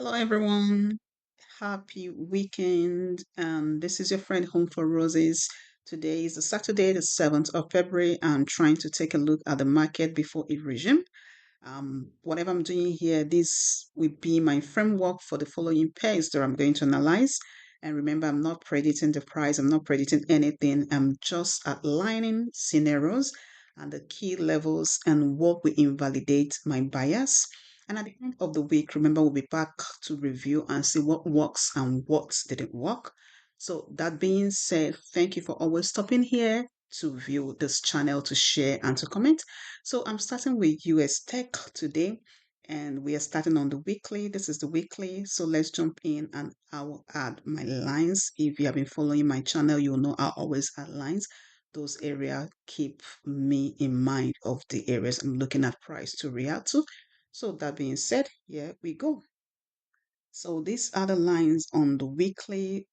Hello, everyone. Happy weekend. This is your friend Home for Roses. Today is the Saturday, the 7th of February. I'm trying to take a look at the market before it resumes. Whatever I'm doing here, this will be my framework for the following pairs that I'm going to analyze. And remember, I'm not predicting the price, I'm not predicting anything. I'm just outlining scenarios and the key levels and what will invalidate my bias. And at the end of the week, remember, we'll be back to review and see what works and what didn't work. So, that being said, thank you for always stopping here to view this channel, to share, and to comment. So I'm starting with Ustec today, and we are starting on the weekly. This is the weekly. So let's jump in and I will add my lines. If you have been following my channel, you'll know I always add lines. Those areas keep me in mind of the areas I'm looking at price to react to. So that being said, here we go. So these are the lines on the weekly.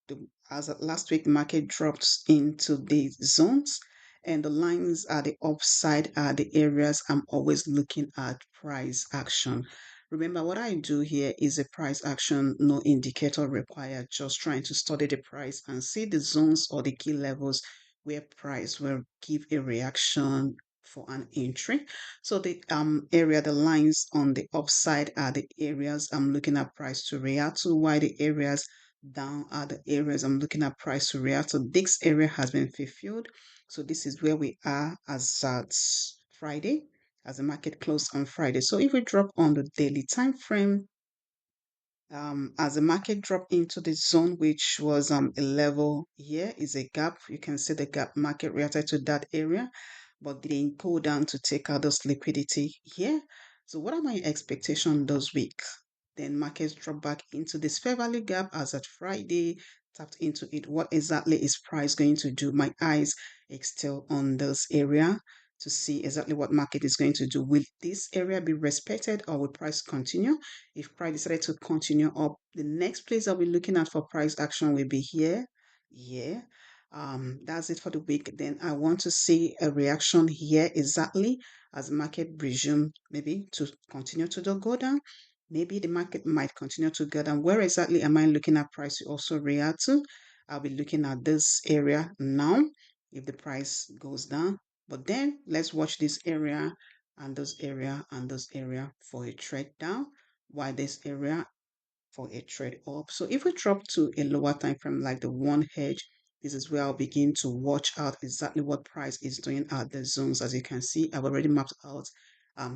As of last week, the market dropped into the zones, and the lines at the upside are the areas I'm always looking at price action. Remember, what I do here is a price action, no indicator required, just trying to study the price and see the zones or the key levels where price will give a reaction for an entry. So the area, the lines on the upside are the areas I'm looking at price to react to, while the areas down are the areas I'm looking at price to react to. This area has been fulfilled. So this is where we are as at Friday, as the market closed on Friday. So if we drop on the daily time frame, as the market dropped into the zone, which was a level here, is a gap. You can see the gap market reacted to that area, but didn't go down to take out those liquidity here. So what are my expectations this week? Then markets drop back into this fair value gap as at Friday, tapped into it. What exactly is price going to do? My eyes are still on this area to see exactly what market is going to do. Will this area be respected or will price continue? If price decided to continue up, the next place I'll be looking at for price action will be here. Yeah. That's it for the week. Then I want to see a reaction here exactly as the market resume maybe to continue to go down. Maybe the market might continue to go down. Where exactly am I looking at price to also react to? I'll be looking at this area now if the price goes down. But then let's watch this area and this area and this area for a trade down, while this area for a trade up. So if we drop to a lower time frame like the one hedge, this is where I'll begin to watch out exactly what price is doing at the zones. As you can see, I've already mapped out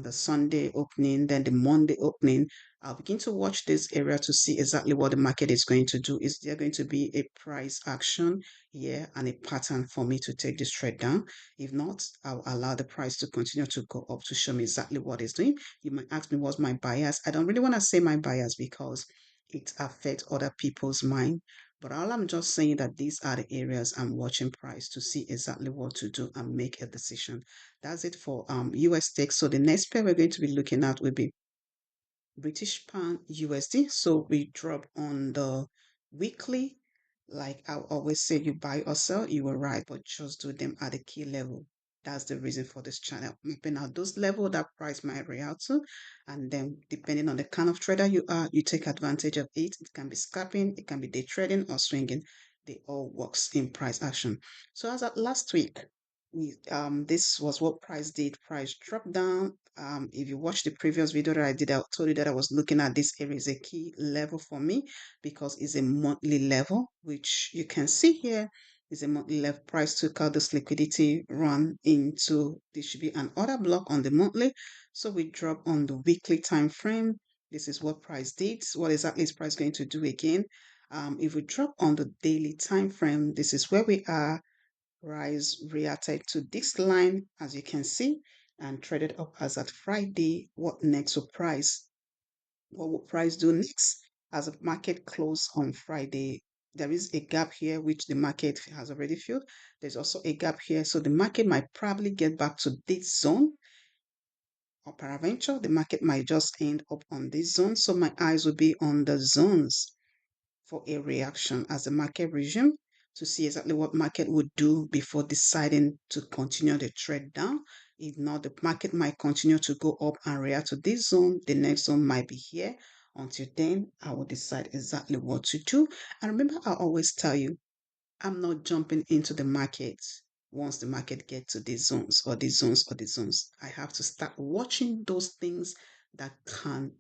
the Sunday opening, then the Monday opening. I'll begin to watch this area to see exactly what the market is going to do. Is there going to be a price action here and a pattern for me to take this trade down? If not, I'll allow the price to continue to go up to show me exactly what it's doing. You might ask me what's my bias. I don't really want to say my bias because it affects other people's mind. But all I'm just saying that these are the areas I'm watching price to see exactly what to do and make a decision. That's it for Ustec. So the next pair we're going to be looking at will be British pound USD. So we drop on the weekly. Like I always say, you buy or sell, you will right, but just do them at the key level. That's the reason for this channel. Mapping out those level that price might react to, and then depending on the kind of trader you are, you take advantage of it. It can be scalping, it can be day trading or swinging. They all works in price action. So as of last week, this was what price did. Price dropped down. If you watch the previous video that I did, I told you that I was looking at this area as a key level for me because it's a monthly level, which you can see here is a monthly level. Price took out this liquidity, run into this should be an order block on the monthly. So we drop on the weekly time frame. This is what price did. What exactly is price going to do again? If we drop on the daily time frame, this is where we are. Rise reacted to this line, as you can see, and traded up as at Friday. What next will price? What will price do next? As the market closed on Friday, there is a gap here which the market has already filled. There's also a gap here, so the market might probably get back to this zone, or peradventure the market might just end up on this zone. So my eyes will be on the zones for a reaction as the market resume to see exactly what market would do before deciding to continue the trade down. If not, the market might continue to go up and react to this zone. The next zone might be here, Until then, I will decide exactly what to do. And remember, I always tell you, I'm not jumping into the market once the market gets to these zones or these zones or these zones. I have to start watching those things that can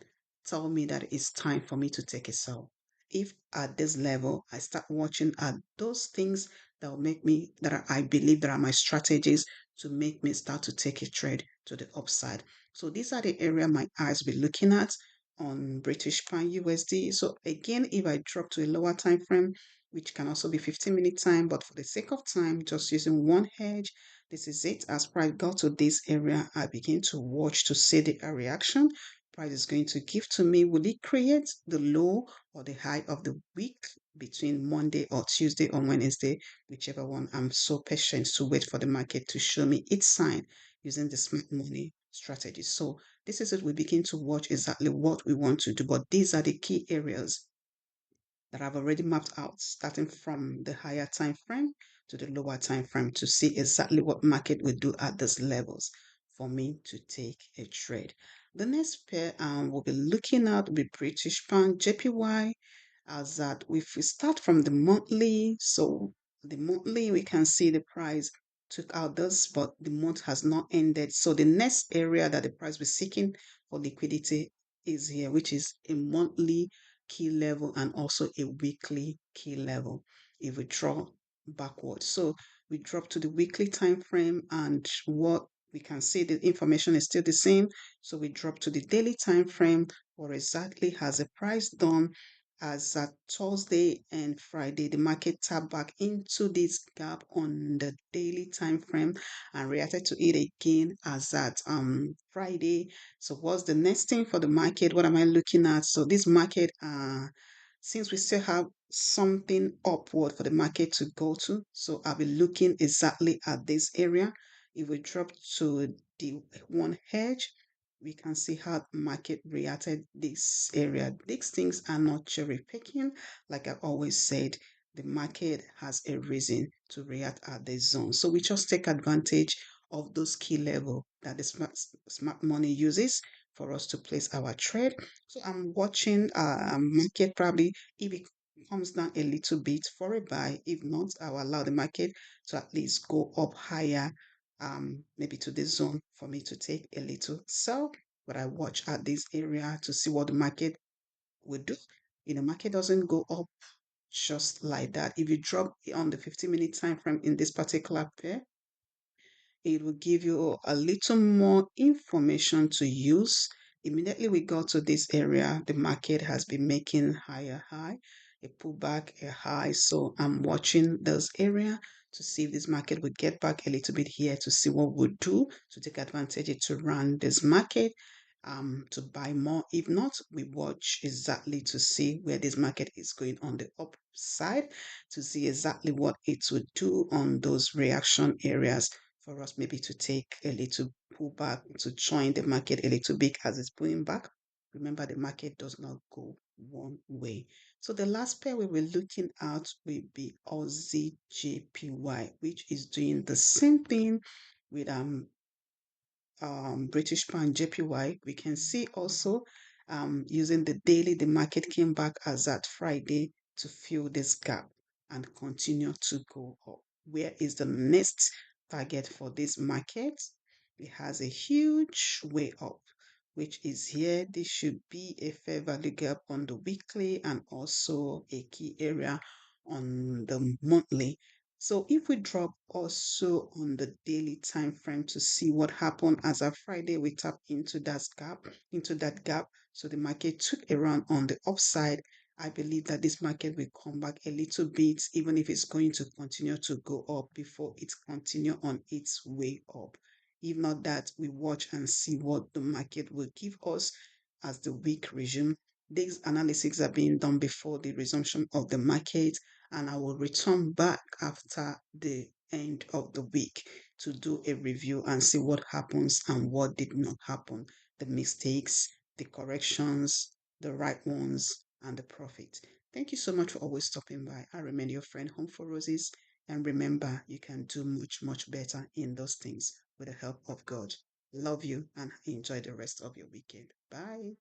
tell me that it's time for me to take a sell. If at this level I start watching at those things that will make me I believe that are my strategies to make me start to take a trade to the upside. So these are the area my eyes will be looking at on British pound USD. So again, if I drop to a lower time frame, which can also be 15-minute time, but for the sake of time, just using one hedge, this is it. As price got to this area, I begin to watch to see the reaction price is going to give to me. Will it create the low or the high of the week between Monday or Tuesday or Wednesday, whichever one? I'm so patient to wait for the market to show me its sign using the smart money strategy. So this is it. We begin to watch exactly what we want to do, but these are the key areas that I've already mapped out, starting from the higher time frame to the lower time frame to see exactly what market will do at these levels for me to take a trade. The next pair we'll be looking at will be British pound JPY, as that if we start from the monthly, so the monthly we can see the price took out this, but the month has not ended. So the next area that the price was seeking for liquidity is here, which is a monthly key level and also a weekly key level if we draw backwards. So we drop to the weekly time frame, and what we can see, the information is still the same. So we drop to the daily time frame. What exactly has the price done? As at Thursday and Friday, the market tapped back into this gap on the daily time frame and reacted to it again as at Friday. So what's the next thing for the market? What am I looking at? So this market, since we still have something upward for the market to go to, so I'll be looking exactly at this area. If we drop to the one hedge, we can see how market reacted this area. These things are not cherry picking. Like I always said, the market has a reason to react at this zone. So we just take advantage of those key level that the smart money uses for us to place our trade. So I'm watching market, probably if it comes down a little bit for a buy. If not, I'll allow the market to at least go up higher, maybe to this zone for me to take a little sell. But I watch at this area to see what the market will do. The market doesn't go up just like that. If you drop on the 15-minute time frame in this particular pair, it will give you a little more information to use. Immediately we go to this area, the market has been making higher high, a pullback, a high. So I'm watching this area to see if this market would get back a little bit here to see what we'll do to take advantage to run this market, to buy more. If not, we watch exactly to see where this market is going on the upside to see exactly what it would do on those reaction areas for us maybe to take a little pullback to join the market a little bit as it's pulling back. Remember, the market does not go one way. So the last pair we were looking at will be Audjpy, which is doing the same thing with British pound JPY. We can see also using the daily, the market came back as at Friday to fill this gap and continue to go up. Where is the next target for this market? It has a huge way up, which is here. This should be a fair value gap on the weekly and also a key area on the monthly. So if we drop also on the daily time frame to see what happened as of Friday, we tap into that gap. So the market took a run on the upside. I believe that this market will come back a little bit, even if it's going to continue to go up before it continue on its way up. If not that, we watch and see what the market will give us as the week resume. These analyses are being done before the resumption of the market, and I will return back after the end of the week to do a review and see what happens and what did not happen, the mistakes, the corrections, the right ones, and the profit. Thank you so much for always stopping by. I remain your friend, Home for Roses. And remember, you can do much, much better in those things with the help of God. Love you and enjoy the rest of your weekend. Bye.